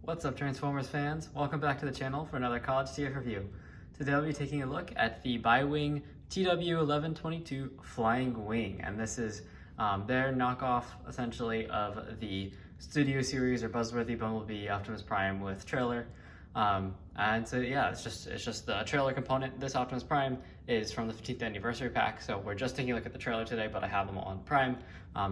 What's up, Transformers fans? Welcome back to the channel for another College TF review. Today I'll be taking a look at the Baiwei TW-1122 Flying Wing, and this is their knockoff, essentially, of the Studio Series or Buzzworthy Bumblebee Optimus Prime with trailer. And so yeah, it's just the trailer component. This Optimus Prime is from the 15th anniversary pack, so we're just taking a look at the trailer today, but I have them on Prime,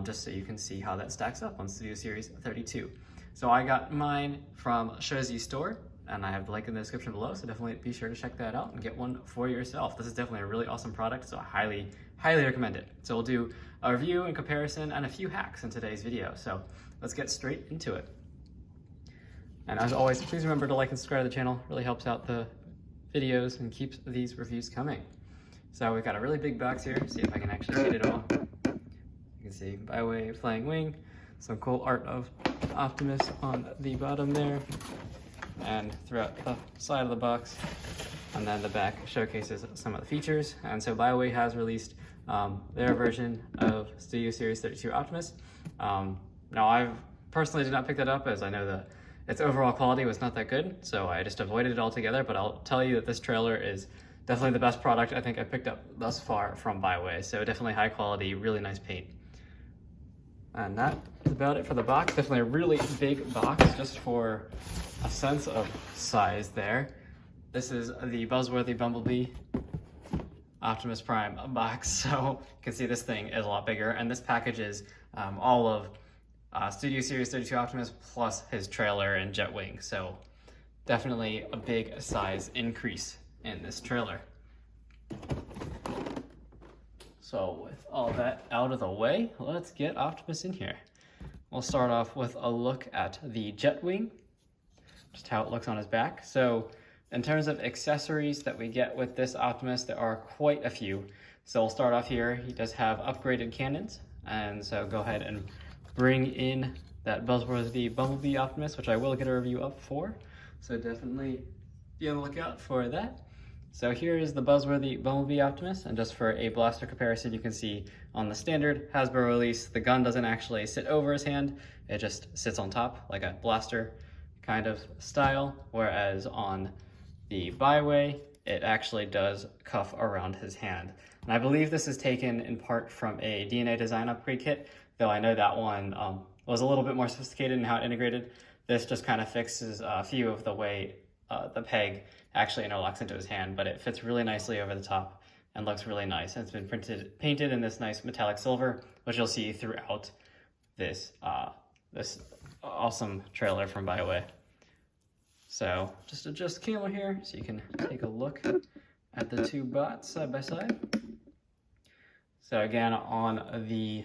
just so you can see how that stacks up on Studio Series 32. So I got mine from Shuzzy Store, and I have the link in the description below, so definitely be sure to check that out and get one for yourself. This is definitely a really awesome product, so I highly recommend it. So we'll do a review and comparison and a few hacks in today's video. So let's get straight into it. And as always, please remember to like and subscribe to the channel. It really helps out the videos and keeps these reviews coming. So we've got a really big box here. See if I can actually get it all. You can see Baiwei Flying Wing, some cool art of Optimus on the bottom there, and throughout the side of the box. And then the back showcases some of the features. And so Baiwei has released their version of Studio Series 32 Optimus. Now I personally did not pick that up, as I know that its overall quality was not that good, so I just avoided it altogether, but I'll tell you that this trailer is definitely the best product I think I picked up thus far from Baiwei. So definitely high quality, really nice paint. And that's about it for the box. Definitely a really big box, just for a sense of size there. This is the Buzzworthy Bumblebee Optimus Prime box, so you can see this thing is a lot bigger, and this package is all of Studio Series 32 Optimus plus his trailer and Jetwing, so definitely a big size increase in this trailer. So with all that out of the way, let's get Optimus in here. We'll start off with a look at the Jetwing, just how it looks on his back. So in terms of accessories that we get with this Optimus, there are quite a few. So we'll start off here. He does have upgraded cannons, and so go ahead and bring in that Buzzworthy Bumblebee Optimus, which I will get a review up for. So definitely be on the lookout for that. So here is the Buzzworthy Bumblebee Optimus, and just for a blaster comparison, you can see on the standard Hasbro release, the gun doesn't actually sit over his hand, it just sits on top like a blaster kind of style, whereas on the Baiwei, it actually does cuff around his hand. And I believe this is taken in part from a DNA design upgrade kit, though I know that one was a little bit more sophisticated in how it integrated. This just kind of fixes a few of the way the peg actually interlocks into his hand, but it fits really nicely over the top and looks really nice. And it's been painted in this nice metallic silver, which you'll see throughout this this awesome trailer from Baiwei. So just adjust camera here so you can take a look at the two bots side by side. So again, on the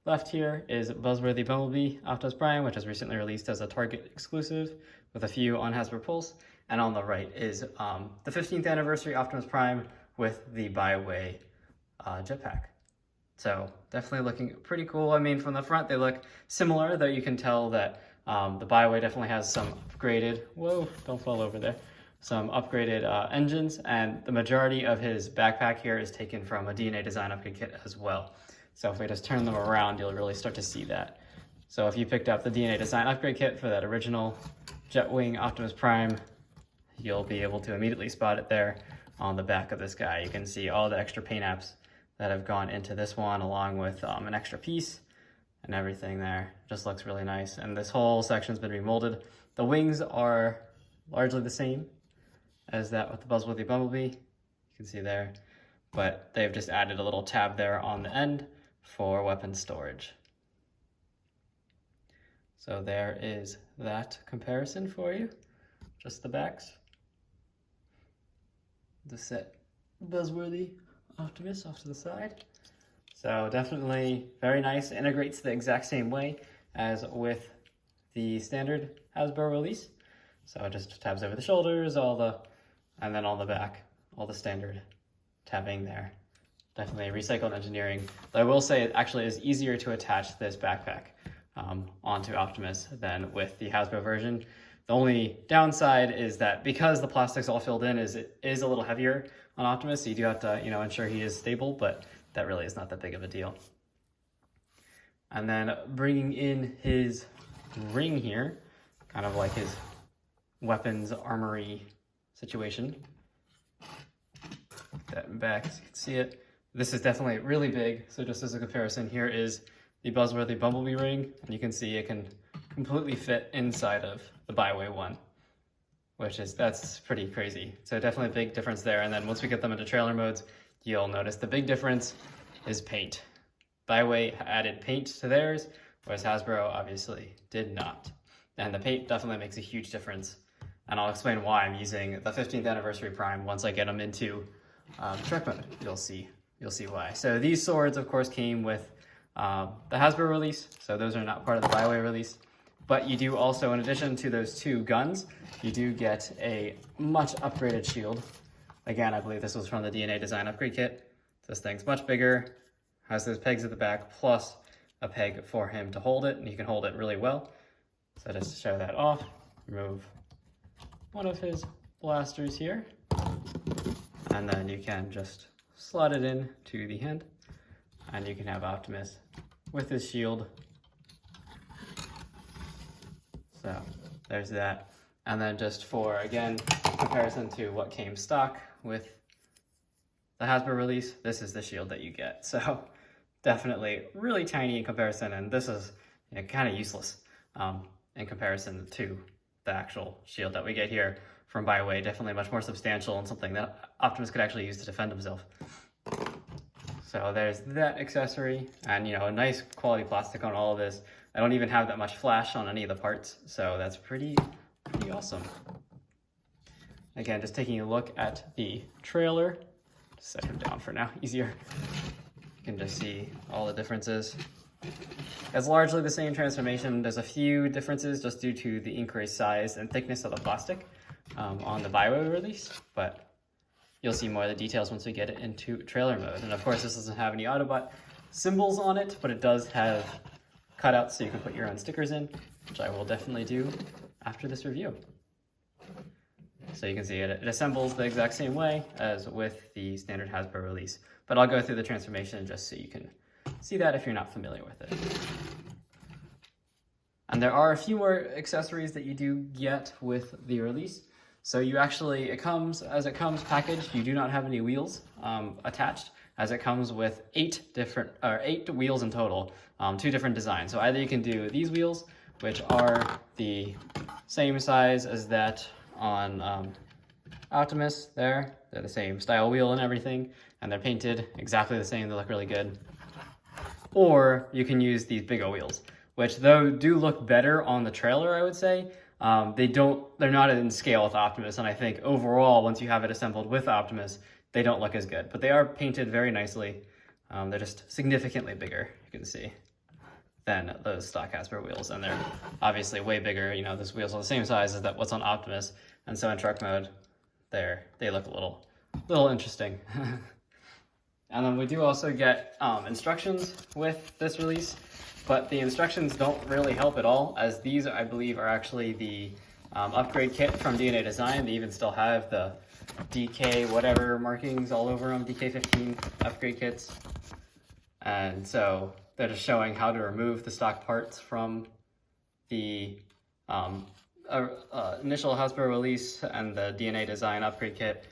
left here is Buzzworthy Bumblebee Optimus Prime, which was recently released as a Target exclusive with a few on Hasbro Pulse. And on the right is the 15th anniversary Optimus Prime with the Baiwei jetpack. So definitely looking pretty cool. I mean, from the front, they look similar, though you can tell that the Baiwei definitely has some upgraded, whoa, don't fall over there, some upgraded engines, and the majority of his backpack here is taken from a DNA design upgrade kit as well. So if we just turn them around, you'll really start to see that. So if you picked up the DNA design upgrade kit for that original Jetwing Optimus Prime, you'll be able to immediately spot it there on the back of this guy. You can see all the extra paint apps that have gone into this one, along with an extra piece and everything there. Just looks really nice. And this whole section's been remolded. The wings are largely the same as that with the Buzzworthy Bumblebee. You can see there, but they've just added a little tab there on the end for weapon storage. So there is that comparison for you, just the backs. The set Buzzworthy Optimus off to the side. So definitely very nice, integrates the exact same way as with the standard Hasbro release. So it just tabs over the shoulders, and then on the back, all the standard tabbing there. Definitely recycled engineering. But I will say it actually is easier to attach this backpack onto Optimus than with the Hasbro version. The only downside is that because the plastic's all filled in, it is a little heavier on Optimus, so you do have to, ensure he is stable, but that really is not that big of a deal. And then bringing in his ring here, kind of like his weapons armory situation. Put that back so you can see it. This is definitely really big. So just as a comparison, here is the buzzworthy Bumblebee ring, and you can see it can completely fit inside of the Baiwei one, that's pretty crazy. So definitely a big difference there. And then once we get them into trailer modes, you'll notice the big difference is paint. Baiwei added paint to theirs, whereas Hasbro obviously did not. And the paint definitely makes a huge difference. And I'll explain why I'm using the 15th anniversary Prime once I get them into truck mode. You'll see why. So these swords, of course, came with the Hasbro release. So those are not part of the Baiwei release. But you do also, in addition to those two guns, you do get a much upgraded shield. Again, I believe this was from the DNA Design Upgrade Kit. This thing's much bigger, has those pegs at the back, plus a peg for him to hold it, and he can hold it really well. So just to show that off, remove one of his blasters here, and then you can just slot it in to the hand, and you can have Optimus with his shield. So there's that. And then just for, again, comparison to what came stock with the Hasbro release, this is the shield that you get. So definitely really tiny in comparison, and this is kind of useless in comparison to the actual shield that we get here from Baiwei. Definitely much more substantial and something that Optimus could actually use to defend himself. So there's that accessory, and a nice quality plastic on all of this. I don't even have that much flash on any of the parts, so that's pretty awesome. Again, just taking a look at the trailer. Just set him down for now, easier. You can just see all the differences. It's largely the same transformation. There's a few differences just due to the increased size and thickness of the plastic on the Baiwei release, but you'll see more of the details once we get it into trailer mode. And of course, this doesn't have any Autobot symbols on it, but it does have cutouts so you can put your own stickers in, which I will definitely do after this review. So you can see it assembles the exact same way as with the standard Hasbro release, but I'll go through the transformation just so you can see that if you're not familiar with it. And there are a few more accessories that you do get with the release. So you actually, as it comes packaged, you do not have any wheels attached, as it comes with 8 wheels in total, 2 different designs. So either you can do these wheels, which are the same size as that on Optimus there. They're the same style wheel and everything, and they're painted exactly the same. They look really good. Or you can use these bigger wheels, which though do look better on the trailer, I would say. They're not in scale with Optimus, and I think overall, once you have it assembled with Optimus, they don't look as good, but they are painted very nicely. They're just significantly bigger, you can see, than those stock Hasbro wheels, and they're obviously way bigger. Those wheels are the same size as what's on Optimus, and so in truck mode, they look a little interesting. And then we do also get instructions with this release, but the instructions don't really help at all, as these, I believe, are actually the upgrade kit from DNA Design. They even still have the DK whatever markings all over them, DK15 upgrade kits. And so they're just showing how to remove the stock parts from the initial Hasbro release and the DNA Design upgrade kit.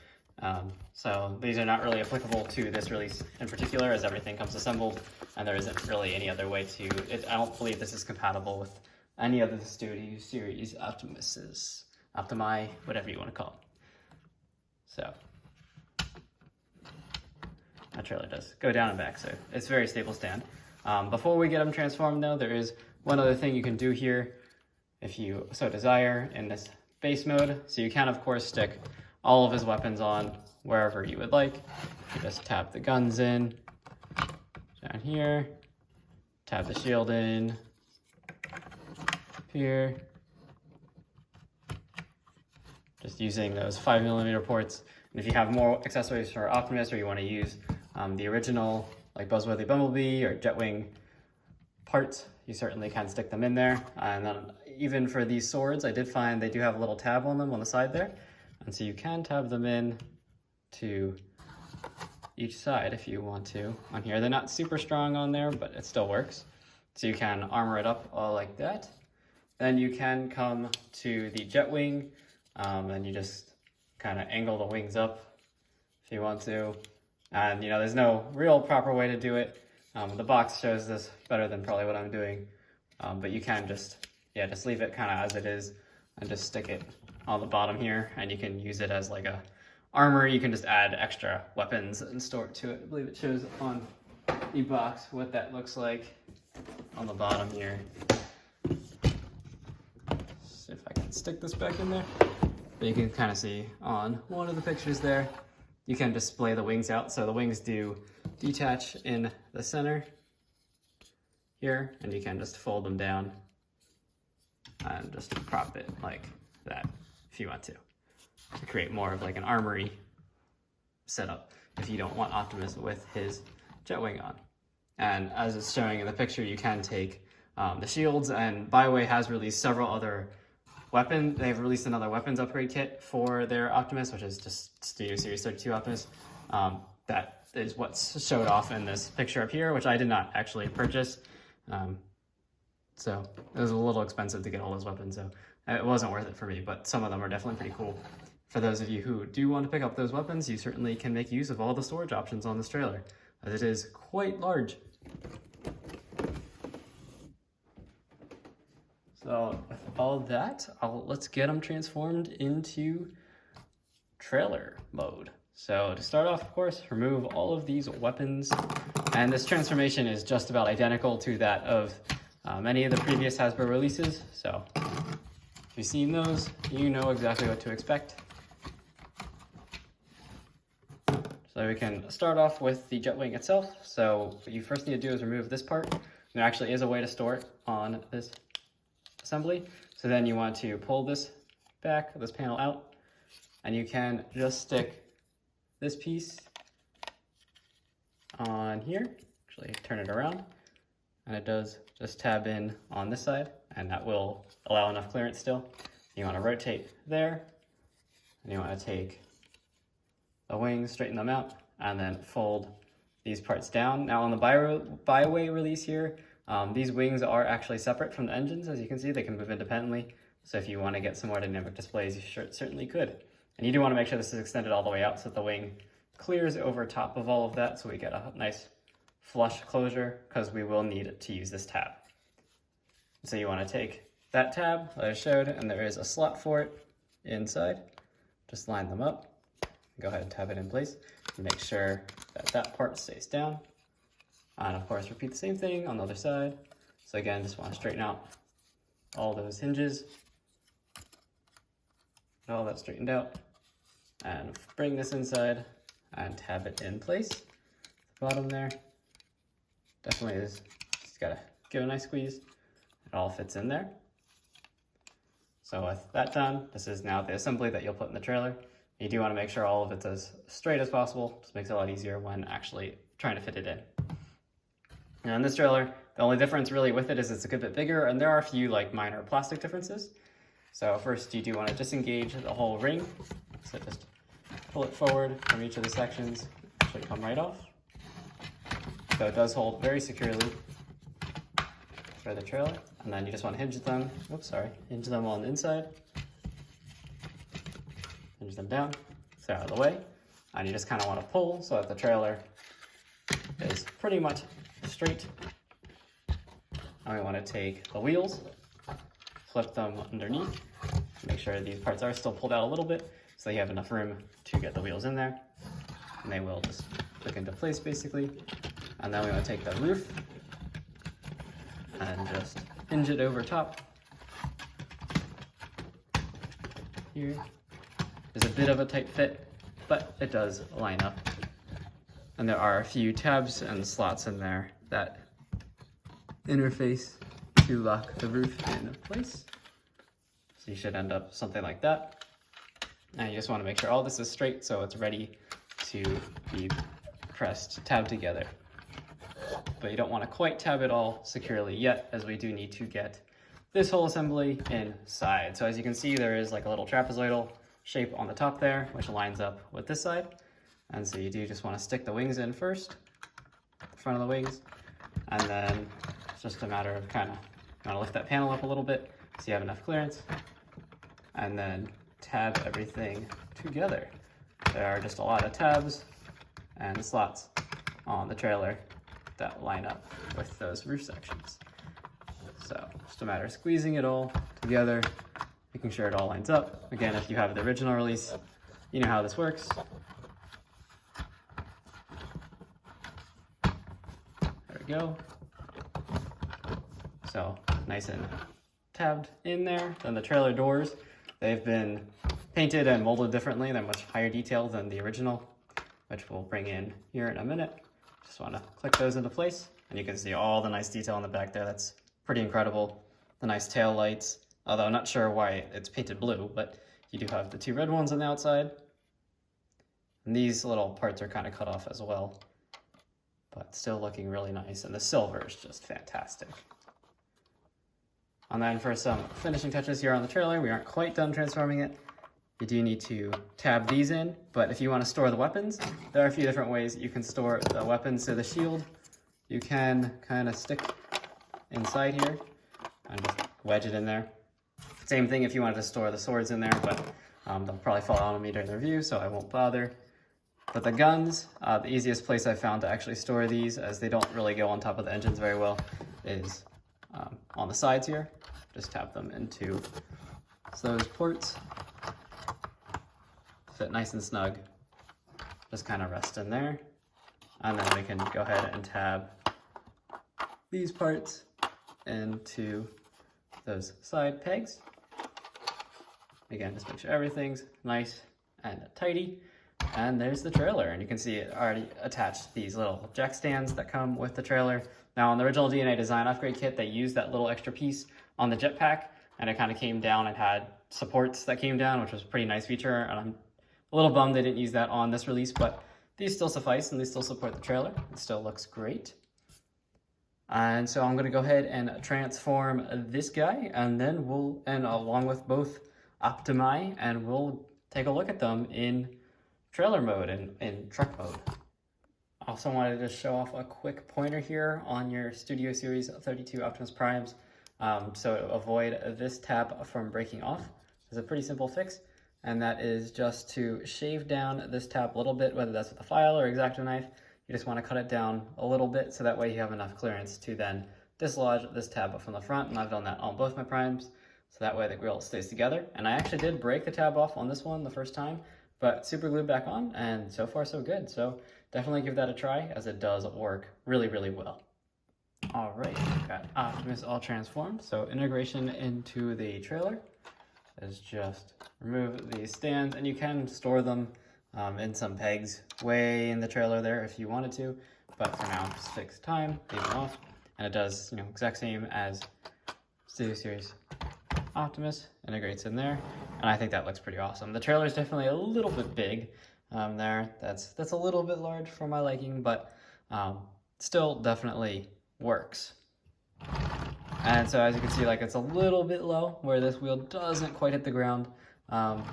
So these are not really applicable to this release in particular, as everything comes assembled, and there isn't really any other way to it. I don't believe this is compatible with any other Studio Series Optimi, whatever you want to call it. So that trailer does go down and back, so it's very stable stand. Before we get them transformed though, there is one other thing you can do here if you so desire in this base mode. So you can of course stick all of his weapons on wherever you would like. You just tap the guns in down here, tap the shield in here, just using those 5mm ports. And if you have more accessories for Optimus, or you want to use the original like Buzzworthy Bumblebee or Jetwing parts, you certainly can stick them in there. And then even for these swords, I did find they do have a little tab on them on the side there. And so you can tab them in to each side if you want to on here. They're not super strong on there, but it still works. So you can armor it up all like that. Then you can come to the Jetwing and you just kind of angle the wings up if you want to. And you know, there's no real proper way to do it. The box shows this better than probably what I'm doing, but you can just leave it kind of as it is and just stick it on the bottom here, and you can use it as like a armor. You can just add extra weapons and store it to it. I believe it shows on the box what that looks like on the bottom here. See if I can stick this back in there. But you can kind of see on one of the pictures there, you can display the wings out. So the wings do detach in the center here, and you can just fold them down and just prop it like that if you want to create more of like an armory setup if you don't want Optimus with his Jetwing on. And as it's showing in the picture, you can take the shields, and Baiwei has released several other weapons. They've released another weapons upgrade kit for their Optimus, which is just Studio Series 32 Optimus. That is what's showed off in this picture up here, which I did not actually purchase. So it was a little expensive to get all those weapons, so it wasn't worth it for me, but some of them are definitely pretty cool. For those of you who do want to pick up those weapons, you certainly can make use of all the storage options on this trailer, as it is quite large. So with all that, let's get them transformed into trailer mode. So to start off, of course, remove all of these weapons, and this transformation is just about identical to that of many of the previous Hasbro releases. So if you've seen those, you know exactly what to expect. So we can start off with the Jetwing itself. So what you first need to do is remove this part. There actually is a way to store it on this assembly. So then you want to pull this back, this panel out, and you can just stick this piece on here. Actually turn it around, and it does just tab in on this side, and that will allow enough clearance still. You want to rotate there, and you want to take the wings, straighten them out, and then fold these parts down. Now on the Baiwei release here, these wings are actually separate from the engines. As you can see, they can move independently. So if you want to get some more dynamic displays, you certainly could. And you do want to make sure this is extended all the way out so that the wing clears over top of all of that, so we get a nice flush closure, because we will need to use this tab. So you want to take that tab that I showed, and there is a slot for it inside. Just line them up. Go ahead and tab it in place and make sure that that part stays down. And of course, repeat the same thing on the other side. So again, just want to straighten out all those hinges. Get all that straightened out. And bring this inside and tab it in place. The bottom there definitely is, just gotta give a nice squeeze. It all fits in there. So with that done, this is now the assembly that you'll put in the trailer. You do want to make sure all of it's as straight as possible. Just makes it a lot easier when actually trying to fit it in. Now in this trailer, the only difference really with it is it's a good bit bigger, and there are a few like minor plastic differences. So first, you do want to disengage the whole ring. So just pull it forward from each of the sections. It should come right off. So it does hold very securely for the trailer. And then you just want to hinge them. Hinge them on the inside. Hinge them down, so out of the way, and you just kind of want to pull so that the trailer is pretty much straight. And we want to take the wheels, flip them underneath, make sure these parts are still pulled out a little bit so you have enough room to get the wheels in there, and they will just click into place basically. And then we want to take the roof and just hinge it over top here. There's a bit of a tight fit, but it does line up. And there are a few tabs and slots in there that interface to lock the roof in place. So you should end up something like that. And you just want to make sure all this is straight so it's ready to be pressed, tabbed together. But you don't want to quite tab it all securely yet, as we do need to get this whole assembly inside. So as you can see, there is like a little trapezoidal shape on the top there, which lines up with this side. And so you do just want to stick the wings in first, the front of the wings, and then it's just a matter of kind of, you want to lift that panel up a little bit so you have enough clearance, and then tab everything together. There are just a lot of tabs and slots on the trailer that line up with those roof sections. So just a matter of squeezing it all together, making sure it all lines up. Again, if you have the original release, you know how this works. There we go. So nice and tabbed in there. Then the trailer doors, they've been painted and molded differently. They're much higher detail than the original, which we'll bring in here in a minute. Just want to click those into place, and you can see all the nice detail in the back there. That's pretty incredible. The nice tail lights, although I'm not sure why it's painted blue, but you do have the two red ones on the outside. And these little parts are kind of cut off as well, but still looking really nice. And the silver is just fantastic. And then for some finishing touches here on the trailer, we aren't quite done transforming it. You do need to tab these in, but if you want to store the weapons, there are a few different ways you can store the weapons. So the shield, you can kind of stick inside here and just wedge it in there. Same thing if you wanted to store the swords in there, but they'll probably fall out on me during the review, so I won't bother. But the guns, the easiest place I've found to actually store these, as they don't really go on top of the engines very well, is on the sides here. Just tap them into those ports. Fit nice and snug. Just kind of rest in there. And then we can go ahead and tab these parts into those side pegs. Again, just make sure everything's nice and tidy. And there's the trailer, and you can see it already attached these little jack stands that come with the trailer. Now on the original DNA design upgrade kit, they used that little extra piece on the jetpack, and it kind of came down and had supports that came down, which was a pretty nice feature, and I'm a little bummed they didn't use that on this release, but these still suffice and they still support the trailer. It still looks great. And so I'm going to go ahead and transform this guy, and then along with both Optimi, and we'll take a look at them in trailer mode and in truck mode. I also wanted to show off a quick pointer here on your Studio Series 32 Optimus Primes, so to avoid this tab from breaking off. It's a pretty simple fix, and that is just to shave down this tab a little bit, whether that's with a file or X-Acto knife. You just want to cut it down a little bit so that way you have enough clearance to then dislodge this tab from the front, and I've done that on both my primes, so that way the grill stays together. And I actually did break the tab off on this one the first time, but super glued back on, and so far so good. So definitely give that a try, as it does work really, really well. All right, got Optimus all transformed. So integration into the trailer is just remove these stands, and you can store them in some pegs way in the trailer there if you wanted to, but for now just fix time, leave them off, and it does, you know, exact same as Studio Series Optimus, integrates in there, and I think that looks pretty awesome. The trailer is definitely a little bit big there. That's a little bit large for my liking, but still definitely works. And so as you can see, like, it's a little bit low where this wheel doesn't quite hit the ground on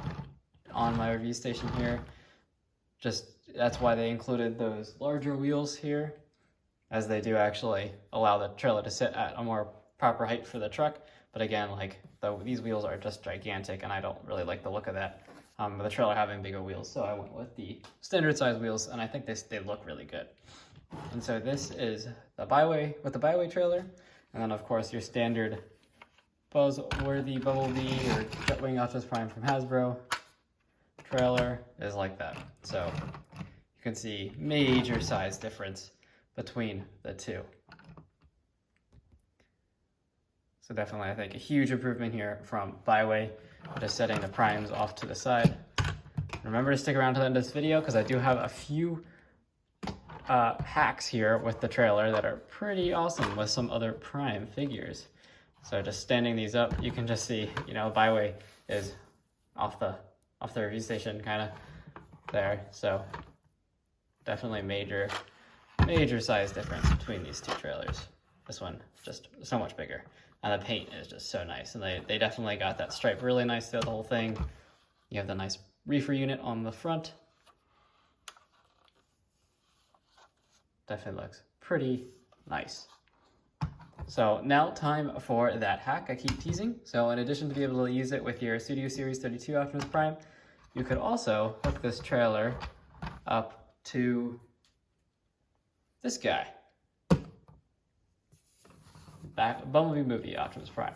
my review station here. Just that's why they included those larger wheels here, as they do actually allow the trailer to sit at a more proper height for the truck. But again, like, these wheels are just gigantic, and I don't really like the look of that. The trailer having bigger wheels, so I went with the standard size wheels, and I think they look really good. And so this is the Baiwei with the Baiwei trailer, and then of course your standard buzzworthy Bumblebee or Jetwing Optimus Prime from Hasbro trailer is like that. So you can see major size difference between the two. So definitely, I think, a huge improvement here from Baiwei, just setting the primes off to the side. Remember to stick around to the end of this video, because I do have a few hacks here with the trailer that are pretty awesome with some other prime figures. So just standing these up, you can just see, you know, Baiwei is off the review station kind of there. So definitely major size difference between these two trailers. This one just so much bigger, and the paint is just so nice, and they definitely got that stripe really nice throughout the whole thing. You have the nice reefer unit on the front. Definitely looks pretty nice. So now time for that hack I keep teasing. So in addition to be able to use it with your Studio Series 32 Optimus Prime, you could also hook this trailer up to this guy. Bumblebee movie Optimus Prime.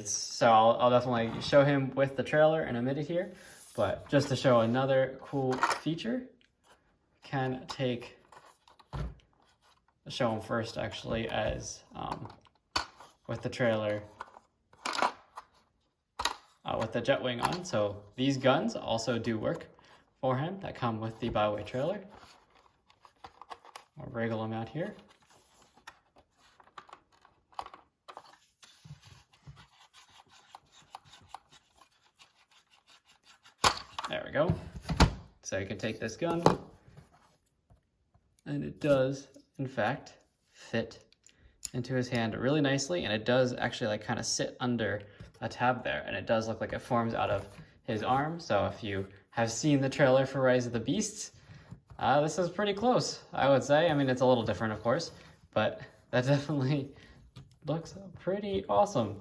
So I'll definitely show him with the trailer in a minute here, but just to show another cool feature, can show him first actually as with the trailer with the Jetwing on. So these guns also do work for him that come with the Baiwei trailer. I'll wriggle them out here. There we go. So you can take this gun, and it does, in fact, fit into his hand really nicely, and it does actually like kind of sit under a tab there, and it does look like it forms out of his arm. So if you have seen the trailer for Rise of the Beasts, this is pretty close, I would say. I mean, it's a little different, of course, but that definitely looks pretty awesome.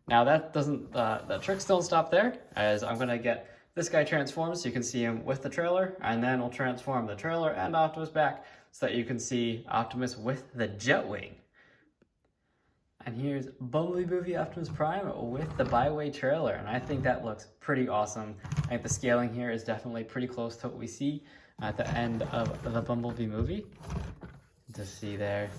Now that doesn't, the tricks don't stop there, as I'm gonna get this guy transformed so you can see him with the trailer, and then we'll transform the trailer and Optimus back so that you can see Optimus with the Jetwing. And here's Bumblebee Optimus Prime with the Baiwei trailer, and I think that looks pretty awesome. I think the scaling here is definitely pretty close to what we see at the end of the Bumblebee movie. Just see there,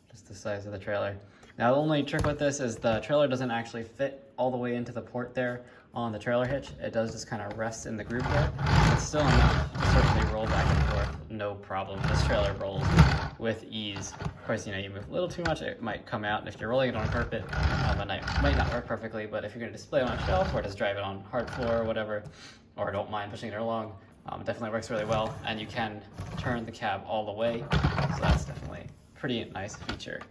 just the size of the trailer. Now the only trick with this is the trailer doesn't actually fit all the way into the port there on the trailer hitch. It does just kind of rest in the groove there. It's still enough to certainly roll back and forth, no problem. This trailer rolls with ease. Of course, you know, you move a little too much, it might come out, and if you're rolling it on carpet, it might not work perfectly, but if you're going to display it on a shelf or just drive it on hard floor or whatever, or don't mind pushing it along, it definitely works really well, and you can turn the cab all the way, so that's definitely a pretty nice feature.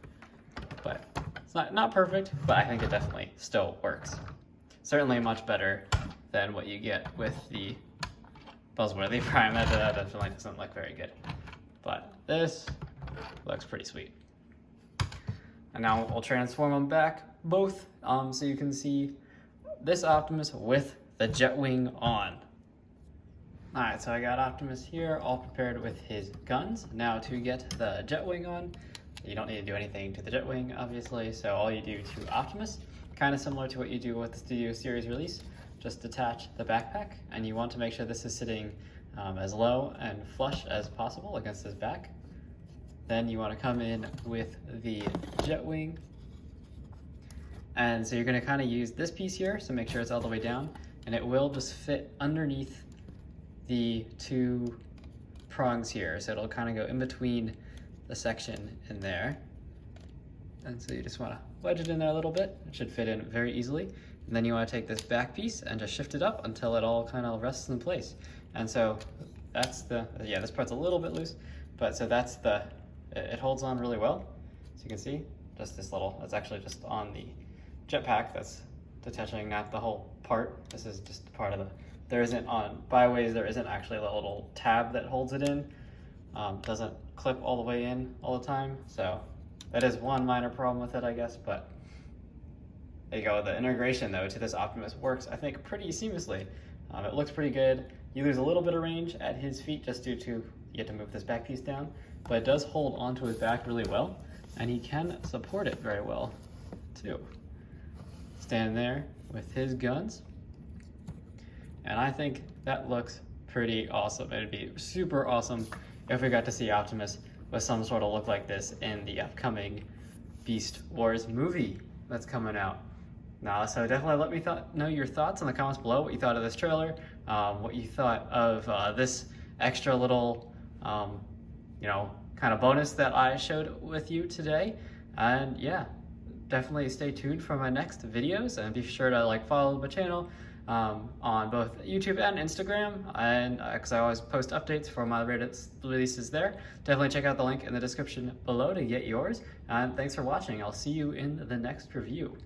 But it's not perfect, but I think it definitely still works. Certainly much better than what you get with the Bumblebee Prime. That definitely doesn't look very good. But this looks pretty sweet. And now we'll transform them back both so you can see this Optimus with the Jetwing on. Alright, so I got Optimus here all prepared with his guns. Now to get the Jetwing on, you don't need to do anything to the Jetwing, obviously, so all you do to Optimus, kind of similar to what you do with the Studio Series release, just detach the backpack, and you want to make sure this is sitting as low and flush as possible against his back. Then you want to come in with the Jetwing, and so you're going to kind of use this piece here, so make sure it's all the way down, and it will just fit underneath the two prongs here, so it'll kind of go in between the section in there. And so you just want to wedge it in there a little bit. It should fit in very easily. And then you want to take this back piece and just shift it up until it all kind of rests in place. And so that's this part's a little bit loose, but so that's it holds on really well. So you can see just this little, that's actually just on the jetpack that's detaching, not the whole part. This is just part of there isn't on Baiwei's, there isn't actually a little tab that holds it in. Doesn't clip all the way in all the time, so that is one minor problem with it, I guess, but there you go. The integration, though, to this Optimus works, I think, pretty seamlessly. It looks pretty good. You lose a little bit of range at his feet just due to you have to move this back piece down, but it does hold onto his back really well, and he can support it very well, too. Stand there with his guns, and I think that looks pretty awesome. It'd be super awesome if we got to see Optimus with some sort of look like this in the upcoming Beast Wars movie that's coming out. Now, so definitely let me know your thoughts in the comments below, what you thought of this trailer, what you thought of this extra little, kind of bonus that I showed with you today. And yeah, definitely stay tuned for my next videos, and be sure to follow the channel on both YouTube and Instagram, and because I always post updates for my releases there. Definitely check out the link in the description below to get yours, and thanks for watching. I'll see you in the next review.